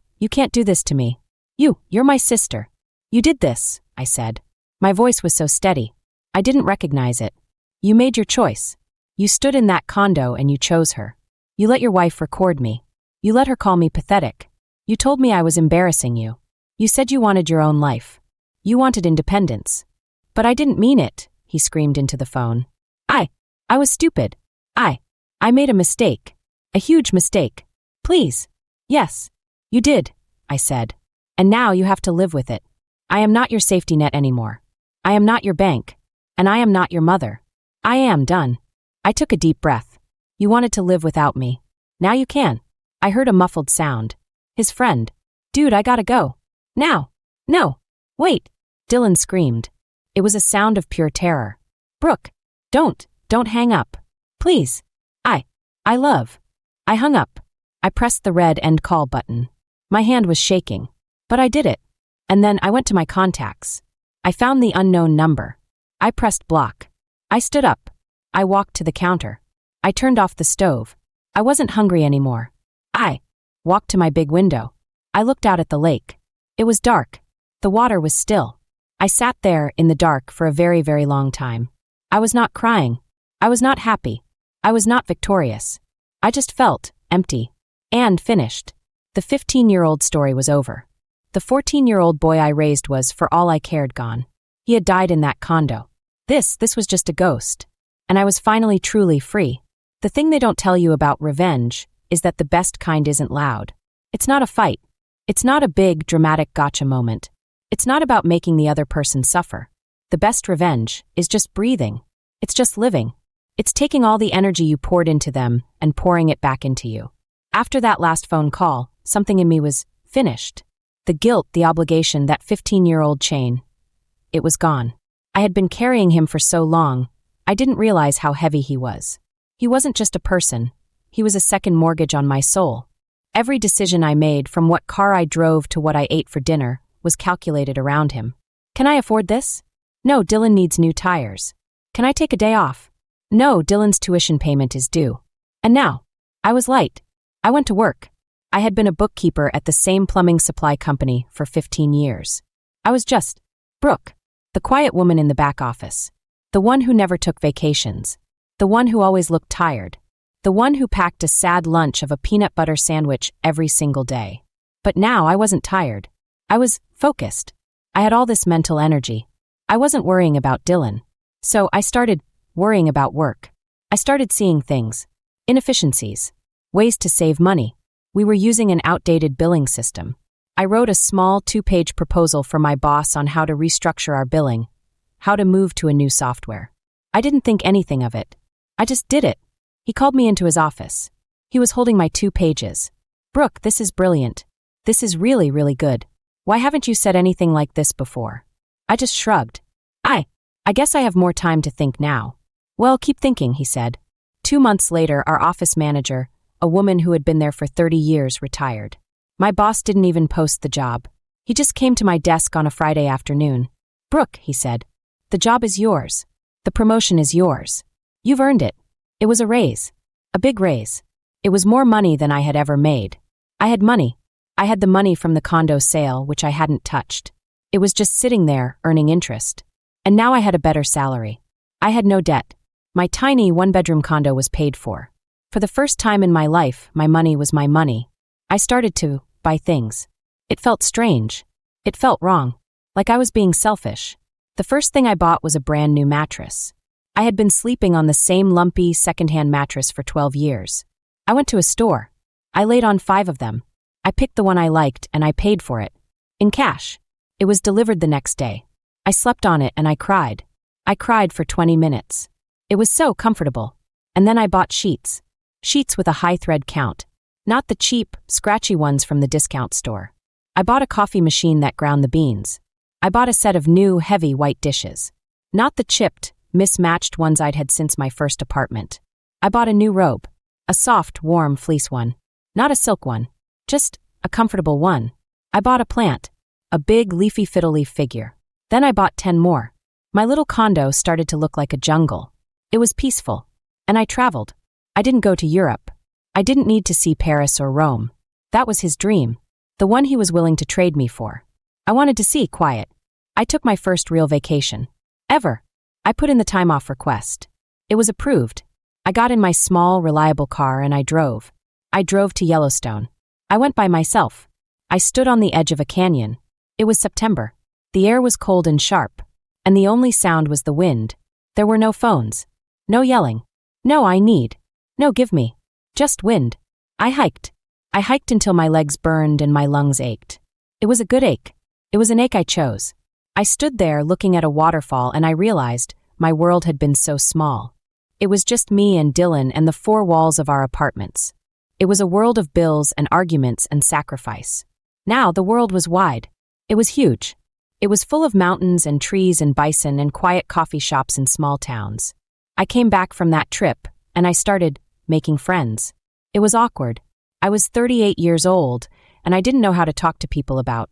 do this to me. You're my sister. You did this, I said. My voice was so steady. I didn't recognize it. You made your choice. You stood in that condo and you chose her. You let your wife record me. You let her call me pathetic. You told me I was embarrassing you. You said you wanted your own life. You wanted independence. But I didn't mean it, he screamed into the phone. I was stupid. I made a mistake. A huge mistake. Please. Yes. You did, I said. And now you have to live with it. I am not your safety net anymore. I am not your bank. And I am not your mother. I am done. I took a deep breath. You wanted to live without me. Now you can. I heard a muffled sound. His friend. Dude, I gotta go. Now. No. Wait. Dylan screamed. It was a sound of pure terror. Brooke. Don't hang up. Please. I love. I hung up. I pressed the red end call button. My hand was shaking. But I did it. And then I went to my contacts. I found the unknown number. I pressed block. I stood up. I walked to the counter. I turned off the stove. I wasn't hungry anymore. I walked to my big window. I looked out at the lake. It was dark. The water was still. I sat there in the dark for a very, very long time. I was not crying. I was not happy. I was not victorious. I just felt empty and finished. The 15-year-old story was over. The 14-year-old boy I raised was, for all I cared, gone. He had died in that condo. This was just a ghost. And I was finally truly free. The thing they don't tell you about revenge is that the best kind isn't loud. It's not a fight. It's not a big, dramatic gotcha moment. It's not about making the other person suffer. The best revenge is just breathing. It's just living. It's taking all the energy you poured into them and pouring it back into you. After that last phone call, something in me was finished. The guilt, the obligation, that 15-year-old chain. It was gone. I had been carrying him for so long, I didn't realize how heavy he was. He wasn't just a person. He was a second mortgage on my soul. Every decision I made, from what car I drove to what I ate for dinner, was calculated around him. Can I afford this? No, Dylan needs new tires. Can I take a day off? No, Dylan's tuition payment is due. And now, I was light. I went to work. I had been a bookkeeper at the same plumbing supply company for 15 years. I was just Brooke, the quiet woman in the back office. The one who never took vacations. The one who always looked tired. The one who packed a sad lunch of a peanut butter sandwich every single day. But now I wasn't tired. I was focused. I had all this mental energy. I wasn't worrying about Dylan. So I started worrying about work. I started seeing things. Inefficiencies. Ways to save money. We were using an outdated billing system. I wrote a small 2-page proposal for my boss on how to restructure our billing, how to move to a new software. I didn't think anything of it. I just did it. He called me into his office. He was holding my 2 pages. Brooke, this is brilliant. This is really, really good. Why haven't you said anything like this before? I just shrugged. I guess I have more time to think now. Well, keep thinking, he said. 2 months later, our office manager, a woman who had been there for 30 years, retired. My boss didn't even post the job. He just came to my desk on a Friday afternoon. Brooke, he said, the job is yours. The promotion is yours. You've earned it. It was a raise. A big raise. It was more money than I had ever made. I had money. I had the money from the condo sale, which I hadn't touched. It was just sitting there, earning interest. And now I had a better salary. I had no debt. My tiny 1-bedroom condo was paid for. For the first time in my life, my money was my money. I started to buy things. It felt strange. It felt wrong. Like I was being selfish. The first thing I bought was a brand new mattress. I had been sleeping on the same lumpy, secondhand mattress for 12 years. I went to a store. I laid on 5 of them. I picked the one I liked and I paid for it. In cash. It was delivered the next day. I slept on it and I cried. I cried for 20 minutes. It was so comfortable. And then I bought sheets. Sheets with a high thread count. Not the cheap, scratchy ones from the discount store. I bought a coffee machine that ground the beans. I bought a set of new, heavy white dishes. Not the chipped, mismatched ones I'd had since my first apartment. I bought a new robe. A soft, warm fleece one. Not a silk one. Just a comfortable one. I bought a plant. A big, leafy fiddle-leaf figure. Then I bought 10 more. My little condo started to look like a jungle. It was peaceful. And I traveled. I didn't go to Europe. I didn't need to see Paris or Rome. That was his dream. The one he was willing to trade me for. I wanted to see quiet. I took my first real vacation. Ever. I put in the time off request. It was approved. I got in my small, reliable car and I drove. I drove to Yellowstone. I went by myself. I stood on the edge of a canyon. It was September. The air was cold and sharp. And the only sound was the wind. There were no phones. No yelling. No, I need. No, give me. Just wind. I hiked. I hiked until my legs burned and my lungs ached. It was a good ache. It was an ache I chose. I stood there looking at a waterfall and I realized my world had been so small. It was just me and Dylan and the 4 walls of our apartments. It was a world of bills and arguments and sacrifice. Now the world was wide. It was huge. It was full of mountains and trees and bison and quiet coffee shops in small towns. I came back from that trip and I started making friends. It was awkward. I was 38 years old and I didn't know how to talk to people about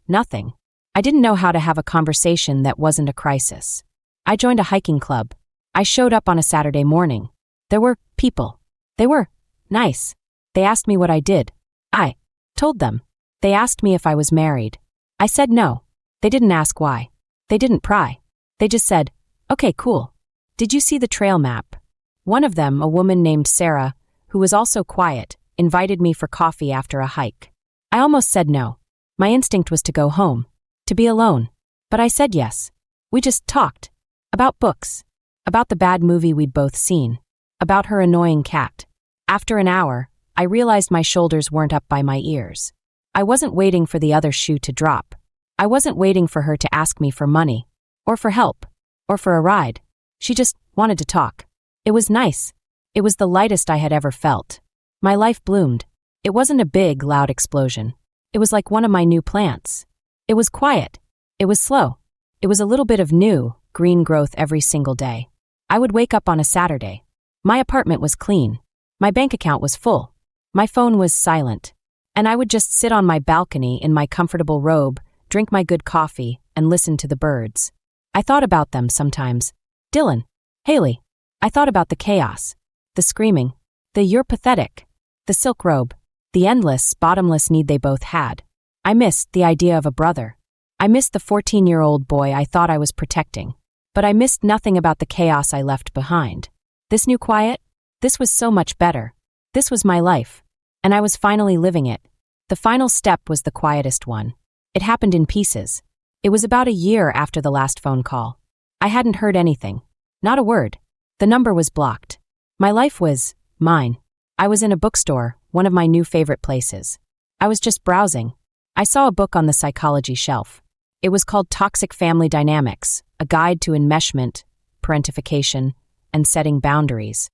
nothing. I didn't know how to have a conversation that wasn't a crisis. I joined a hiking club. I showed up on a Saturday morning. There were people. They were nice. They asked me what I did. I told them. They asked me if I was married. I said no. They didn't ask why. They didn't pry. They just said, "Okay, cool. Did you see the trail map?" One of them, a woman named Sarah, who was also quiet, invited me for coffee after a hike. I almost said no. My instinct was to go home, to be alone. But I said yes. We just talked. About books. About the bad movie we'd both seen. About her annoying cat. After an hour, I realized my shoulders weren't up by my ears. I wasn't waiting for the other shoe to drop. I wasn't waiting for her to ask me for money, or for help, or for a ride. She just wanted to talk. It was nice. It was the lightest I had ever felt. My life bloomed. It wasn't a big, loud explosion. It was like one of my new plants. It was quiet. It was slow. It was a little bit of new, green growth every single day. I would wake up on a Saturday. My apartment was clean. My bank account was full. My phone was silent. And I would just sit on my balcony in my comfortable robe, drink my good coffee, and listen to the birds. I thought about them sometimes. Dylan. Haley. I thought about the chaos. The screaming. The "you're pathetic." The silk robe. The endless, bottomless need they both had. I missed the idea of a brother. I missed the 14-year-old boy I thought I was protecting. But I missed nothing about the chaos I left behind. This new quiet? This was so much better. This was my life. And I was finally living it. The final step was the quietest one. It happened in pieces. It was about a year after the last phone call. I hadn't heard anything. Not a word. The number was blocked. My life was mine. I was in a bookstore, one of my new favorite places. I was just browsing. I saw a book on the psychology shelf. It was called Toxic Family Dynamics, a guide to enmeshment, parentification, and setting boundaries.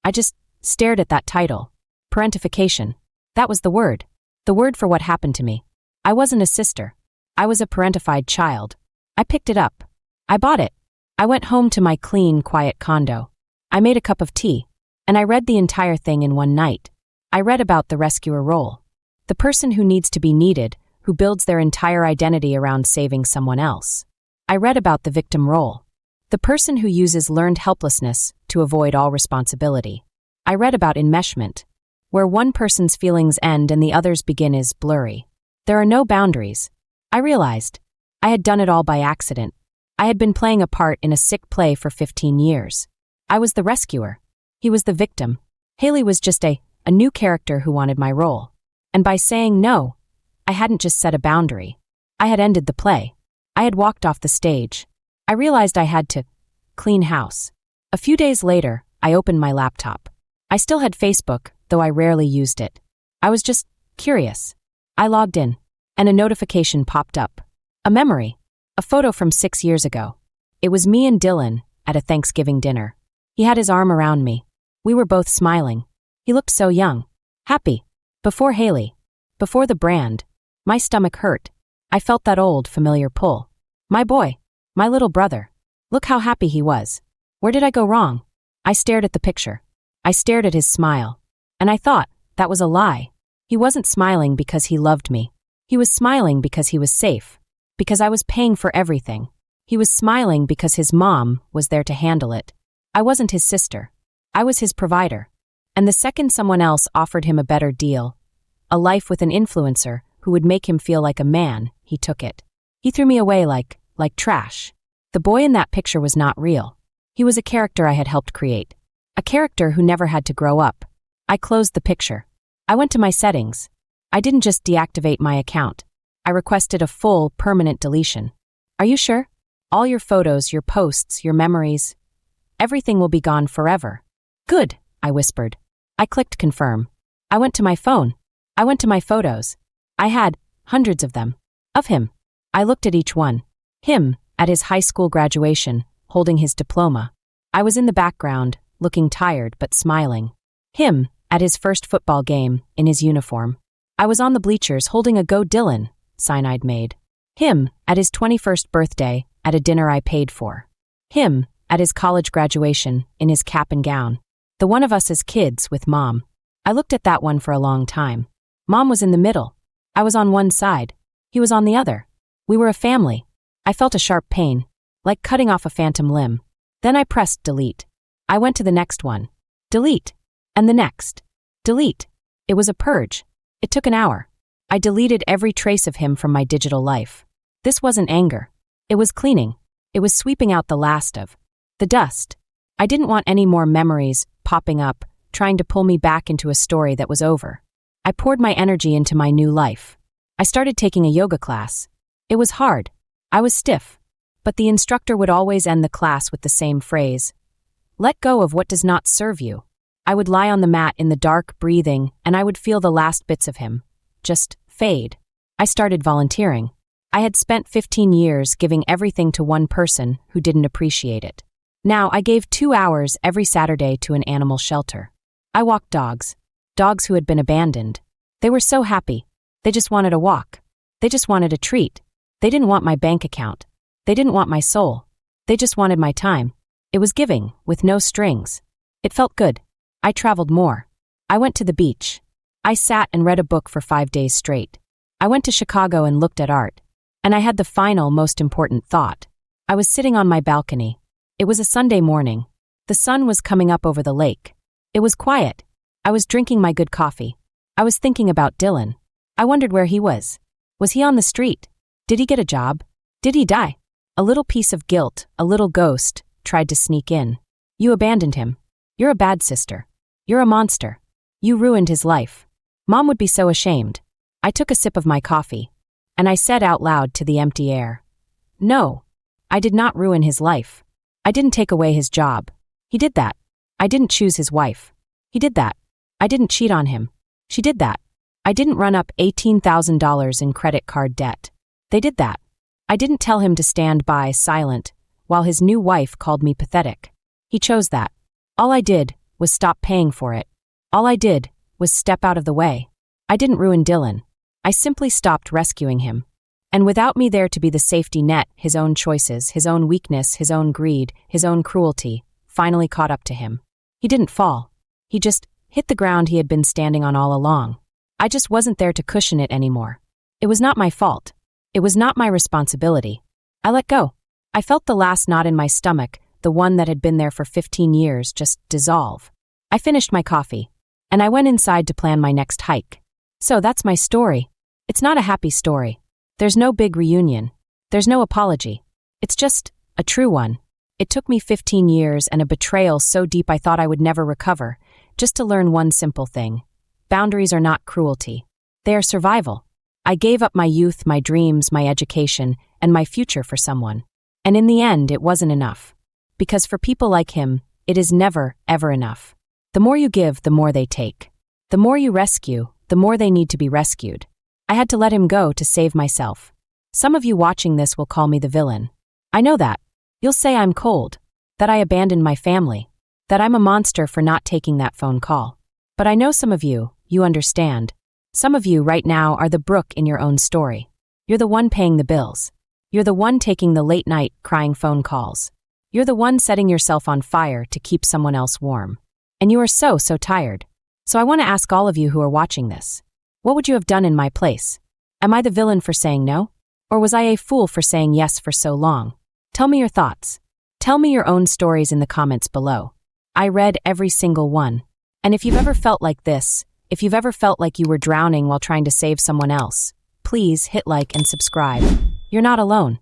I just stared at that title. Parentification. That was the word. The word for what happened to me. I wasn't a sister. I was a parentified child. I picked it up. I bought it. I went home to my clean, quiet condo. I made a cup of tea, and I read the entire thing in one night. I read about the rescuer role. The person who needs to be needed, who builds their entire identity around saving someone else. I read about the victim role. The person who uses learned helplessness to avoid all responsibility. I read about enmeshment, where one person's feelings end and the other's begin is blurry. There are no boundaries. I realized I had done it all by accident. I had been playing a part in a sick play for 15 years. I was the rescuer. He was the victim. Haley was just a new character who wanted my role. And by saying no, I hadn't just set a boundary. I had ended the play. I had walked off the stage. I realized I had to clean house. A few days later, I opened my laptop. I still had Facebook, though I rarely used it. I was just curious. I logged in, and a notification popped up. A memory. A photo from 6 years ago. It was me and Dylan at a Thanksgiving dinner. He had his arm around me. We were both smiling. He looked so young. Happy. Before Haley. Before the brand. My stomach hurt. I felt that old, familiar pull. My boy. My little brother. Look how happy he was. Where did I go wrong? I stared at the picture. I stared at his smile. And I thought, that was a lie. He wasn't smiling because he loved me. He was smiling because he was safe. Because I was paying for everything. He was smiling because his mom was there to handle it. I wasn't his sister. I was his provider. And the second someone else offered him a better deal, a life with an influencer who would make him feel like a man, he took it. He threw me away like trash. The boy in that picture was not real. He was a character I had helped create. A character who never had to grow up. I closed the picture. I went to my settings. I didn't just deactivate my account. I requested a full, permanent deletion. Are you sure? All your photos, your posts, your memories. Everything will be gone forever. Good, I whispered. I clicked confirm. I went to my phone. I went to my photos. I had hundreds of them. Of him. I looked at each one. Him, at his high school graduation, holding his diploma. I was in the background, looking tired but smiling. Him, at his first football game, in his uniform. I was on the bleachers holding a Go Dylan sign I'd made. Him, at his 21st birthday, at a dinner I paid for. Him, at his college graduation, in his cap and gown. The one of us as kids with Mom. I looked at that one for a long time. Mom was in the middle. I was on one side. He was on the other. We were a family. I felt a sharp pain, like cutting off a phantom limb. Then I pressed delete. I went to the next one. Delete. And the next. Delete. It was a purge. It took an hour. I deleted every trace of him from my digital life. This wasn't anger. It was cleaning. It was sweeping out the last of the dust. I didn't want any more memories popping up, trying to pull me back into a story that was over. I poured my energy into my new life. I started taking a yoga class. It was hard. I was stiff. But the instructor would always end the class with the same phrase. Let go of what does not serve you. I would lie on the mat in the dark, breathing, and I would feel the last bits of him just fade. I started volunteering. I had spent 15 years giving everything to one person who didn't appreciate it. Now I gave 2 hours every Saturday to an animal shelter. I walked dogs who had been abandoned. They were so happy. They just wanted a walk. They just wanted a treat. They didn't want my bank account. They didn't want my soul. They just wanted my time. It was giving, with no strings. It felt good. I traveled more. I went to the beach. I sat and read a book for 5 days straight. I went to Chicago and looked at art. And I had the final, most important thought. I was sitting on my balcony. It was a Sunday morning. The sun was coming up over the lake. It was quiet. I was drinking my good coffee. I was thinking about Dylan. I wondered where he was. Was he on the street? Did he get a job? Did he die? A little piece of guilt, a little ghost, tried to sneak in. You abandoned him. You're a bad sister. You're a monster. You ruined his life. Mom would be so ashamed. I took a sip of my coffee. And I said out loud to the empty air. No. I did not ruin his life. I didn't take away his job. He did that. I didn't choose his wife. He did that. I didn't cheat on him. She did that. I didn't run up $18,000 in credit card debt. They did that. I didn't tell him to stand by, silent, while his new wife called me pathetic. He chose that. All I did was stop paying for it. All I did was step out of the way. I didn't ruin Dylan. I simply stopped rescuing him. And without me there to be the safety net, his own choices, his own weakness, his own greed, his own cruelty, finally caught up to him. He didn't fall. He just hit the ground he had been standing on all along. I just wasn't there to cushion it anymore. It was not my fault. It was not my responsibility. I let go. I felt the last knot in my stomach, the one that had been there for 15 years, just dissolve. I finished my coffee, and I went inside to plan my next hike. So that's my story. It's not a happy story. There's no big reunion. There's no apology. It's just a true one. It took me 15 years and a betrayal so deep I thought I would never recover, just to learn one simple thing. Boundaries are not cruelty. They are survival. I gave up my youth, my dreams, my education, and my future for someone. And in the end, it wasn't enough. Because for people like him, it is never, ever enough. The more you give, the more they take. The more you rescue, the more they need to be rescued. I had to let him go to save myself. Some of you watching this will call me the villain. I know that. You'll say I'm cold, that I abandoned my family, that I'm a monster for not taking that phone call. But I know some of you understand. Some of you right now are the Brooke in your own story. You're the one paying the bills. You're the one taking the late night crying phone calls. You're the one setting yourself on fire to keep someone else warm. And you are so tired. So I want to ask all of you who are watching this. What would you have done in my place? Am I the villain for saying no? Or was I a fool for saying yes for so long? Tell me your thoughts. Tell me your own stories in the comments below. I read every single one. And if you've ever felt like this, if you've ever felt like you were drowning while trying to save someone else, please hit like and subscribe. You're not alone.